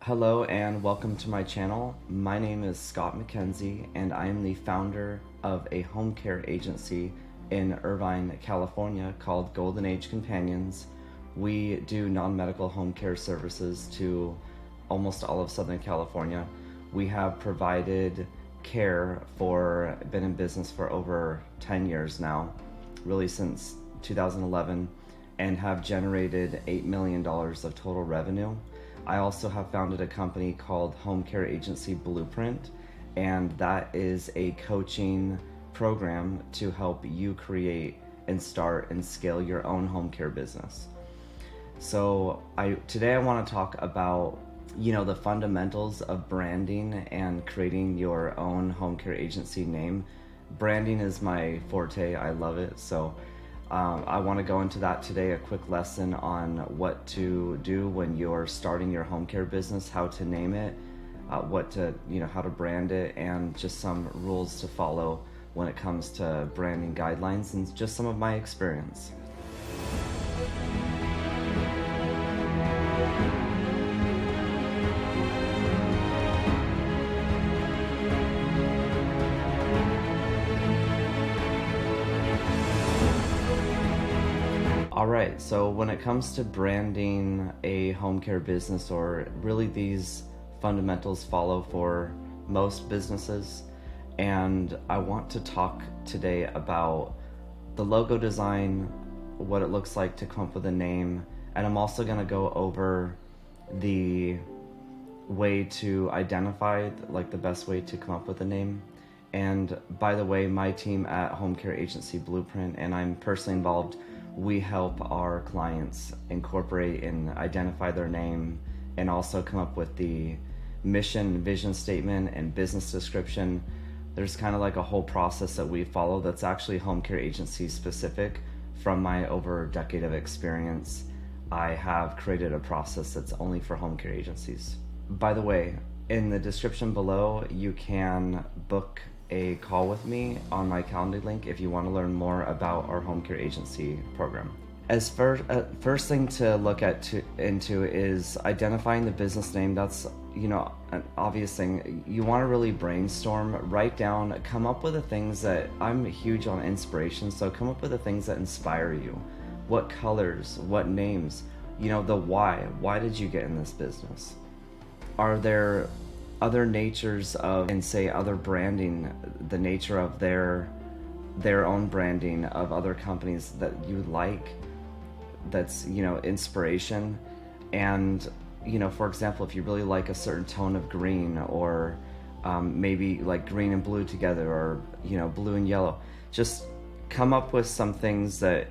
Hello and welcome to my channel. My name is Scott McKenzie and I am the founder of a home care agency in Irvine, California called Golden Age Companions. We do non-medical home care services to almost all of Southern California. We have provided care been in business for over 10 years now, really since 2011, and have generated $8 million of total revenue. I also have founded a company called Homecare Agency Blueprint, and that is a coaching program to help you create and start and scale your own home care business. So today I want to talk about the fundamentals of branding and creating your own home care agency name. Branding is my forte. I love it. So I want to go into that today, a quick lesson on what to do when you're starting your home care business, how to name it, how to brand it, and just some rules to follow when it comes to branding guidelines and just some of my experience. Alright, so when it comes to branding a home care business, or really these fundamentals follow for most businesses, and I want to talk today about the logo design, what it looks like to come up with a name, and I'm also going to go over the way to identify, like the best way to come up with a name. And by the way, my team at Home Care Agency Blueprint, and I'm personally involved, we help our clients incorporate and identify their name and also come up with the mission, vision statement, and business description. There's kind of like a whole process that we follow that's actually home care agency specific. From my over a decade of experience, I have created a process that's only for home care agencies. By the way, in the description below, you can book a call with me on my calendar link if you want to learn more about our home care agency program. As first thing to look into is identifying the business name. That's an obvious thing. You want to really brainstorm, write down, come up with the things that, I'm huge on inspiration, so come up with the things that inspire you. What colors, what names, the why did you get in this business? Are there other natures of, and say other branding, the nature of their own branding of other companies that you like, that's inspiration? And for example, if you really like a certain tone of green, or maybe like green and blue together, or blue and yellow, just come up with some things that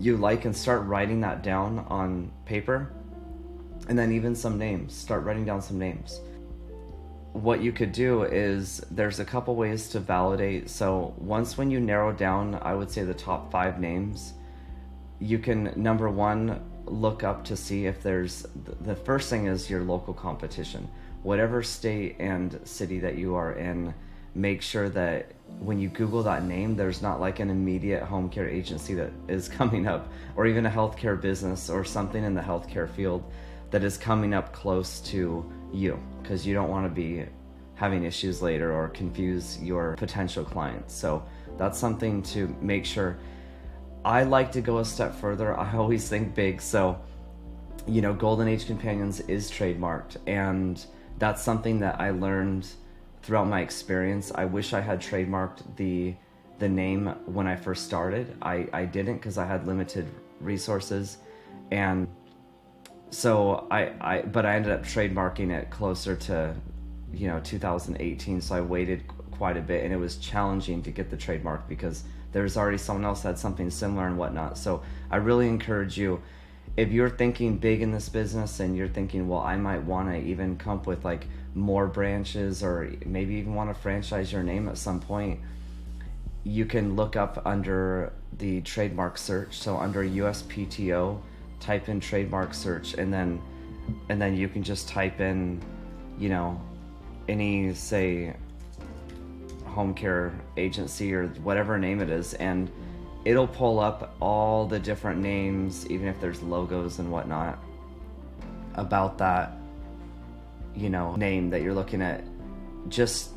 you like and start writing that down on paper. And then even some names, start writing down some names. What you could do is, there's a couple ways to validate. So when you narrow down, I would say the top 5 names, you can, number one, look up to see if there's, the first thing is your local competition. Whatever state and city that you are in, make sure that when you Google that name, there's not like an immediate home care agency that is coming up, or even a healthcare business or something in the healthcare field that is coming up close to you, because you don't want to be having issues later or confuse your potential clients. So that's something to make sure. I like to go a step further. I always think big. So Golden Age Companions is trademarked, and that's something that I learned throughout my experience. I wish I had trademarked the name when I first started. I didn't, because I had limited resources, and so but I ended up trademarking it closer to 2018, so I waited quite a bit, and it was challenging to get the trademark because there's already someone else that had something similar and whatnot. So I really encourage you, if you're thinking big in this business and you're thinking, well, I might want to even come up with like more branches, or maybe even want to franchise your name at some point, you can look up under the trademark search. So under USPTO, type in trademark search, and then you can just type in any, say, home care agency or whatever name it is, and it'll pull up all the different names, even if there's logos and whatnot about that name that you're looking at. Just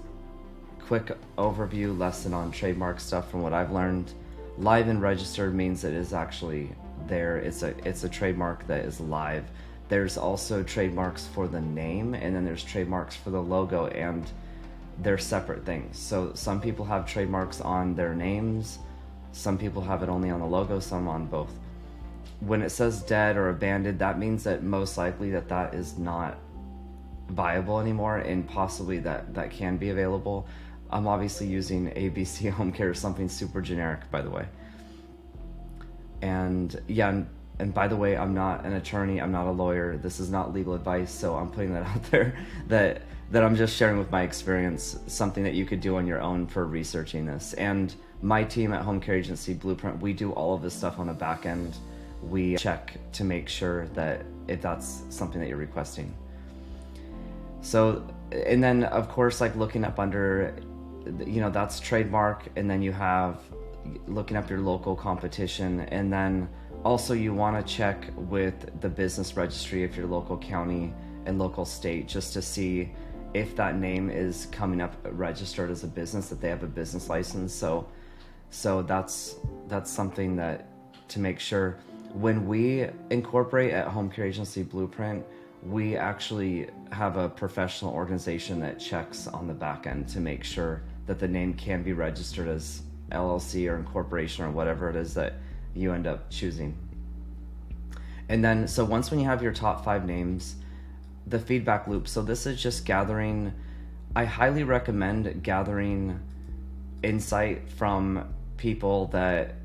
quick overview lesson on trademark stuff from what I've learned. Live and registered means it is actually there. It's a trademark that is live. There's also trademarks for the name, and then there's trademarks for the logo, and they're separate things. So some people have trademarks on their names, some people have it only on the logo, some on both. When it says dead or abandoned, that means that most likely that is not viable anymore, and possibly that can be available. I'm obviously using ABC Homecare, something super generic, by the way. And yeah, and by the way, I'm not an attorney, I'm not a lawyer, this is not legal advice, so I'm putting that out there, that I'm just sharing with my experience, something that you could do on your own for researching this. And my team at Homecare Agency Blueprint, we do all of this stuff on the back end. We check to make sure that if that's something that you're requesting. So, and then of course, like looking up under, that's trademark, and then you have looking up your local competition, and then also you want to check with the business registry of your local county and local state, just to see if that name is coming up registered as a business, that they have a business license. So that's something that to make sure. When we incorporate at Homecare Agency Blueprint, we actually have a professional organization that checks on the back end to make sure that the name can be registered as LLC or incorporation or whatever it is that you end up choosing. And then, so once when you have your top 5 names, the feedback loop. So this is just gathering, I highly recommend gathering insight from people that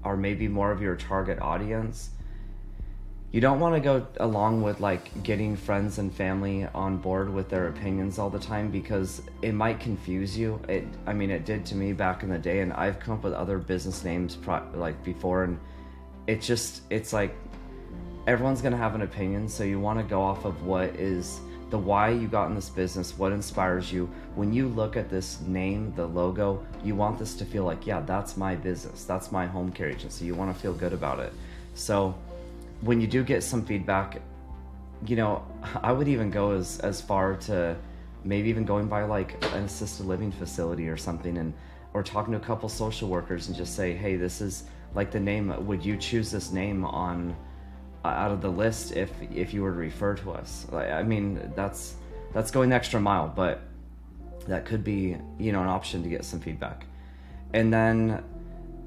are maybe more of your target audience. You don't want to go along with like getting friends and family on board with their opinions all the time, because it might confuse you. It did to me back in the day, and I've come up with other business names like before, and it's like everyone's gonna have an opinion, so you want to go off of what is the why you got in this business, what inspires you. When you look at this name, the logo, you want this to feel like, yeah, that's my business, that's my home care agency. You want to feel good about it. So when you do get some feedback, I would even go as far to maybe even going by like an assisted living facility or something, or talking to a couple social workers and just say, hey, this is like the name, would you choose this name on out of the list if you were to refer to us? That's going the extra mile, but that could be an option to get some feedback. And then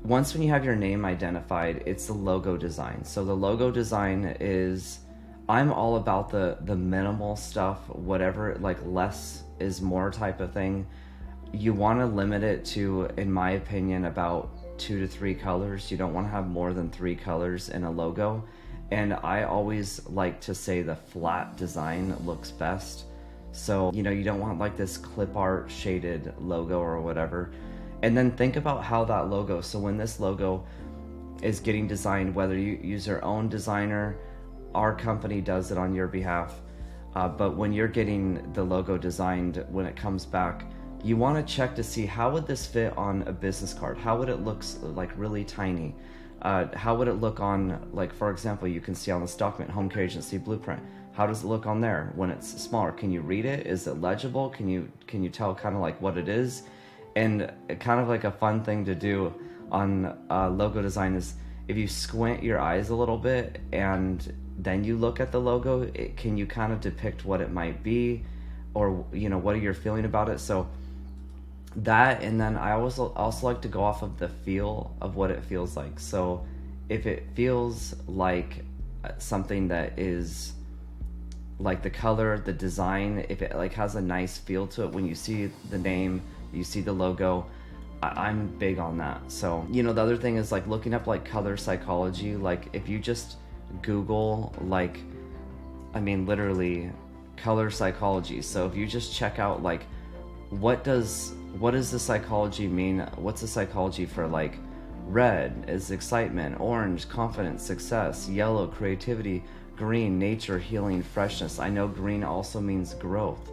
once when you have your name identified, it's the logo design. So the logo design is, I'm all about the minimal stuff, whatever, like less is more type of thing. You want to limit it to, in my opinion, about 2 to 3 colors. You don't want to have more than 3 colors in a logo. And I always like to say the flat design looks best. So, you don't want like this clip art shaded logo or whatever. And then think about how that logo, so when this logo is getting designed, whether you use your own designer, our company does it on your behalf, but when you're getting the logo designed, when it comes back, you want to check to see how would this fit on a business card? How would it look like really tiny? How would it look on, like, for example, you can see on this document, Homecare Agency Blueprint. How does it look on there when it's smaller? Can you read it? Is it legible? Can you tell kind of like what it is? And kind of like a fun thing to do on logo design is if you squint your eyes a little bit and then you look at the logo, can you kind of depict what it might be, or what are you feeling about it? So that, and then I also like to go off of the feel of what it feels like. So if it feels like something that is like the color, the design, if it like has a nice feel to it when you see the name, you see the logo, I'm big on that. So the other thing is like looking up like color psychology. Like if you just Google literally color psychology. So if you just check out like what does the psychology mean? What's the psychology for like red is excitement, orange confidence, success, yellow creativity, green nature, healing, freshness. I know green also means growth.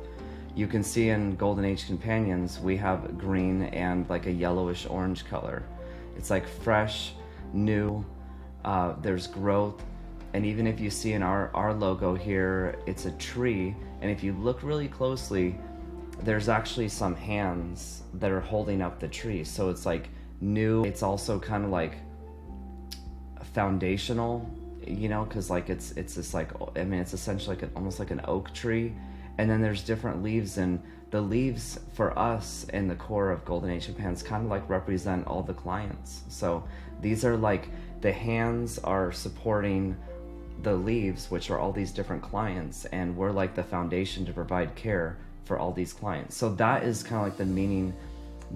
You can see in Golden Age Companions we have green and like a yellowish orange color. It's like fresh, new, there's growth. And even if you see in our logo here, it's a tree. And if you look really closely, there's actually some hands that are holding up the tree. So it's like new. It's also kind of like foundational, you know, because like it's this like, I mean, it's essentially like almost like an oak tree. And then there's different leaves, and the leaves for us in the core of Golden Age Japan's kind of like represent all the clients. So these are like, the hands are supporting the leaves, which are all these different clients, and we're like the foundation to provide care for all these clients. So that is kind of like the meaning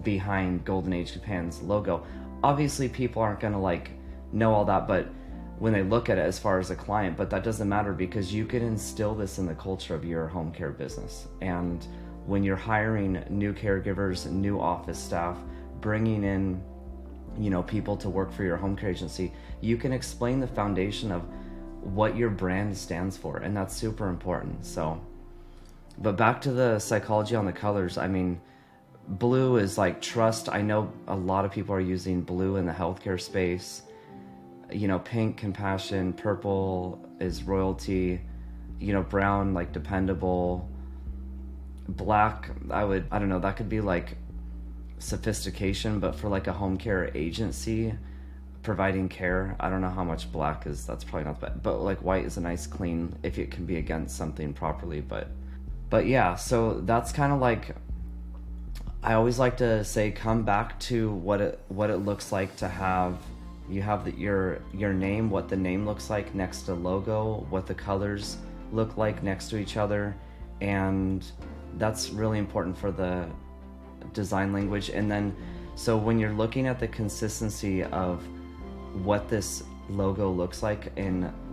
behind Golden Age Japan's logo. Obviously people aren't gonna like know all that, but when they look at it as far as a client, but that doesn't matter, because you can instill this in the culture of your home care business. And when you're hiring new caregivers, new office staff, bringing in, you know, people to work for your home care agency, you can explain the foundation of what your brand stands for, and that's super important. So, but back to the psychology on the colors, I mean, blue is like trust. I know a lot of people are using blue in the healthcare space. You know, pink, compassion, purple is royalty, you know, brown, like dependable, black, I don't know, that could be like sophistication, but for like a home care agency providing care, I don't know how much black is, that's probably not bad, but like white is a nice clean if it can be against something properly. But yeah, so that's kind of like, I always like to say, come back to what it looks like to have, you have your name, what the name looks like next to logo, what the colors look like next to each other, and that's really important for the design language. And then, so when you're looking at the consistency of what this logo looks like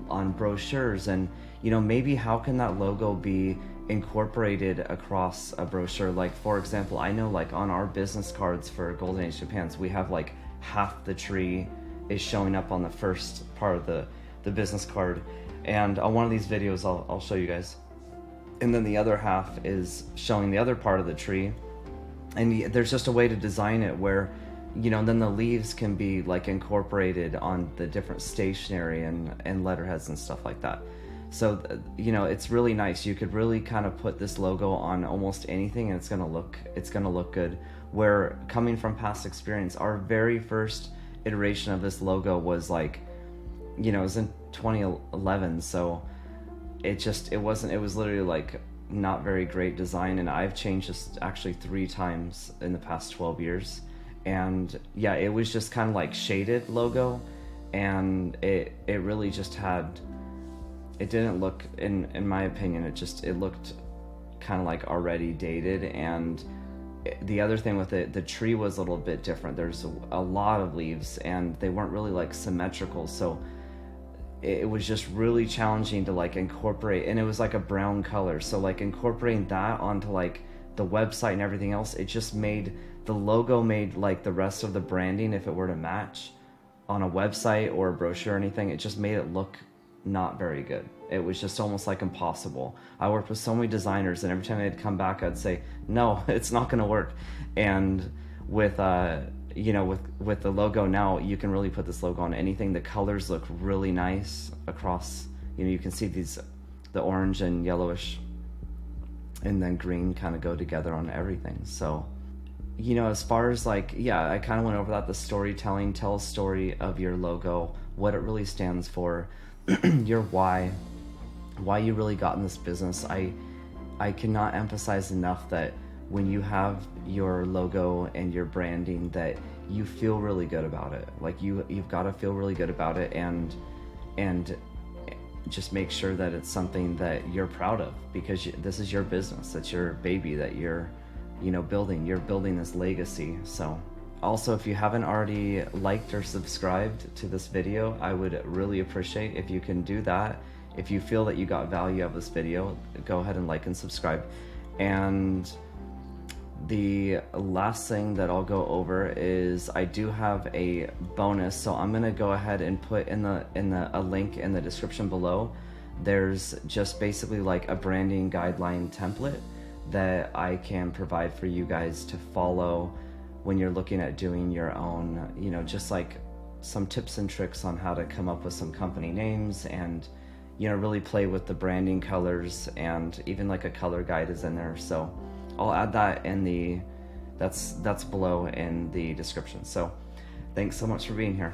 on brochures, and you know, maybe how can that logo be incorporated across a brochure? Like for example, I know like on our business cards for Golden Age Japan's, we have like half the tree is showing up on the first part of the business card, and on one of these videos I'll show you guys, and then the other half is showing the other part of the tree. And there's just a way to design it where, you know, then the leaves can be like incorporated on the different stationery and letterheads and stuff like that. So, you know, it's really nice. You could really kind of put this logo on almost anything and it's gonna look good. Where, coming from past experience, our very first iteration of this logo was like, you know, it was in 2011, so it was literally like not very great design, and I've changed this actually 3 times in the past 12 years. And yeah, it was just kind of like shaded logo, and it really just had, it didn't look, in my opinion, it looked kind of like already dated. And the other thing with it, the tree was a little bit different. There's a lot of leaves and they weren't really like symmetrical, so it was just really challenging to like incorporate, and it was like a brown color, so like incorporating that onto like the website and everything else, it just made the logo made like the rest of the branding, if it were to match on a website or a brochure or anything, it just made it look not very good. It was just almost like impossible. I worked with so many designers, and every time they'd come back I'd say, no, it's not gonna work. And with you know, with the logo now, you can really put this logo on anything. The colors look really nice across, you know, you can see the orange and yellowish and then green kind of go together on everything. So, you know, as far as like, yeah, I kind of went over that, the storytelling, tell a story of your logo, what it really stands for, your why you really got in this business. I cannot emphasize enough that when you have your logo and your branding, that you feel really good about it. Like you've got to feel really good about it, and just make sure that it's something that you're proud of, because this is your business. It's your baby that you're building this legacy. So also, if you haven't already liked or subscribed to this video, I would really appreciate if you can do that. If you feel that you got value out of this video, go ahead and like and subscribe. And the last thing that I'll go over is I do have a bonus, so I'm gonna go ahead and put in a link in the description below. There's just basically like a branding guideline template that I can provide for you guys to follow when you're looking at doing your own, you know, just like some tips and tricks on how to come up with some company names, and really play with the branding colors, and even like a color guide is in there. So I'll add that in that's below in the description. So thanks so much for being here.